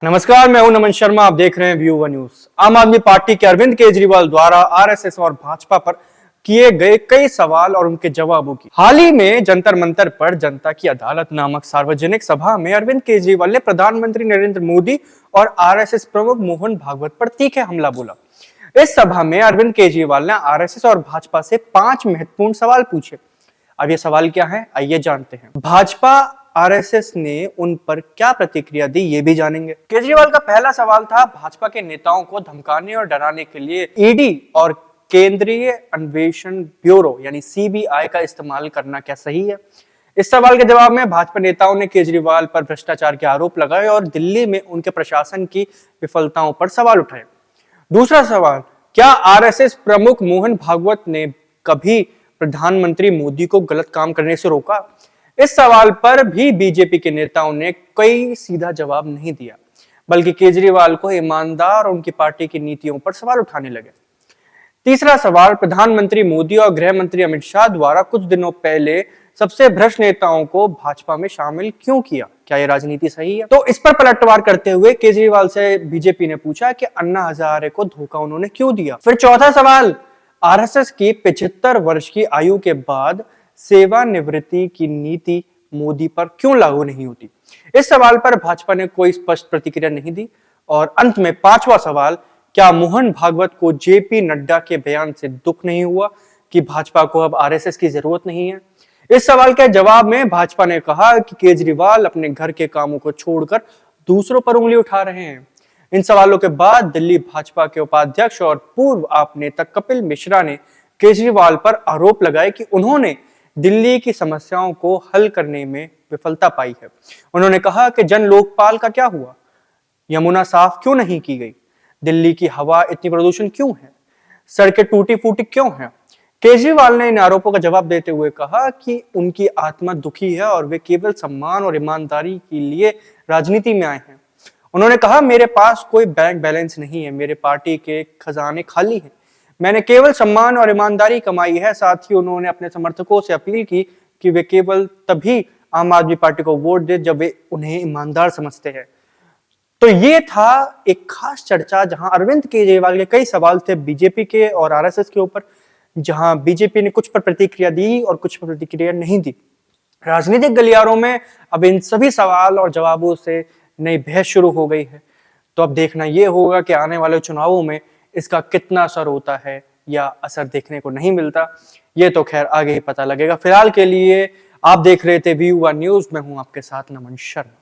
नमस्कार, मैं हूं नमन शर्मा। आप देख रहे हैं व्यू वन न्यूज। आम आदमी पार्टी के अरविंद केजरीवाल द्वारा आरएसएस और भाजपा पर किए गए कई सवाल और उनके जवाबों की हाल ही में जंतर मंतर पर जनता की अदालत नामक सार्वजनिक सभा में अरविंद केजरीवाल ने प्रधानमंत्री नरेंद्र मोदी और आरएसएस प्रमुख मोहन भागवत पर तीखे हमला बोला। इस सभा में अरविंद केजरीवाल ने आरएसएस और भाजपा से 5 महत्वपूर्ण सवाल पूछे। अब ये सवाल क्या है, आइए जानते हैं। भाजपा आरएसएस ने उन पर क्या प्रतिक्रिया दी, ये भी जानेंगे। केजरीवाल का पहला सवाल था, भाजपा के नेताओं को धमकाने और डराने के लिए ईडी और केंद्रीय अन्वेषण ब्यूरो यानी सीबीआई का इस्तेमाल करना क्या सही है? इस सवाल के जवाब में भाजपा नेताओं ने केजरीवाल पर भ्रष्टाचार के आरोप लगाए और दिल्ली में उनके प्रशासन की विफलताओं पर सवाल उठाए। दूसरा सवाल, क्या आरएसएस प्रमुख मोहन भागवत ने कभी प्रधानमंत्री मोदी को गलत काम करने से रोका? इस सवाल पर भी बीजेपी के नेताओं ने कोई सीधा जवाब नहीं दिया, बल्कि केजरीवाल को ईमानदार और उनकी पार्टी की नीतियों पर सवाल उठाने लगे। तीसरा सवाल, प्रधानमंत्री मोदी और गृह मंत्री अमित शाह द्वारा कुछ दिनों पहले सबसे भ्रष्ट नेताओं को भाजपा में शामिल क्यों किया? क्या यह राजनीति सही है? तो इस पर पलटवार करते हुए केजरीवाल से बीजेपी ने पूछा कि अन्ना हजारे को धोखा उन्होंने क्यों दिया। फिर चौथा सवाल, आरएसएस की 75 वर्ष की आयु के बाद सेवानिवृत्ति की नीति मोदी पर क्यों लागू नहीं होती? इस सवाल पर भाजपा ने कोई स्पष्ट प्रतिक्रिया नहीं दी। और अंत में पांचवा सवाल, क्या मोहन भागवत को जेपी नड्डा के बयान से दुख नहीं हुआ कि भाजपा को अब आरएसएस की जरूरत नहीं है? इस सवाल के जवाब में भाजपा ने कहा कि केजरीवाल अपने घर के कामों को छोड़कर दूसरों पर उंगली उठा रहे हैं। इन सवालों के बाद दिल्ली भाजपा के उपाध्यक्ष और पूर्व आप नेता कपिल मिश्रा ने केजरीवाल पर आरोप लगाए कि उन्होंने दिल्ली की समस्याओं को हल करने में विफलता पाई है। उन्होंने कहा कि जन लोकपाल का क्या हुआ? यमुना साफ क्यों नहीं की गई? दिल्ली की हवा इतनी प्रदूषण क्यों है? सड़कें टूटी फूटी क्यों हैं? केजरीवाल ने इन आरोपों का जवाब देते हुए कहा कि उनकी आत्मा दुखी है और वे केवल सम्मान और ईमानदारी के लिए राजनीति में आए हैं। उन्होंने कहा, मेरे पास कोई बैंक बैलेंस नहीं है, मेरे पार्टी के खजाने खाली हैं, मैंने केवल सम्मान और ईमानदारी कमाई है। साथ ही उन्होंने अपने समर्थकों से अपील की कि वे केवल तभी आम आदमी पार्टी को वोट दे जब वे उन्हें ईमानदार समझते हैं। तो ये था एक खास चर्चा जहां अरविंद केजरीवाल के कई सवाल थे बीजेपी के और आरएसएस के ऊपर, जहां बीजेपी ने कुछ पर प्रतिक्रिया दी और कुछ पर प्रतिक्रिया नहीं दी। राजनीतिक गलियारों में अब इन सभी सवाल और जवाबों से नई बहस शुरू हो गई है। तो अब देखना यह होगा कि आने वाले चुनावों में इसका कितना असर होता है या असर देखने को नहीं मिलता। ये तो खैर आगे ही पता लगेगा। फिलहाल के लिए आप देख रहे थे व्यू वन न्यूज। मैं हूं आपके साथ नमन शर्मा।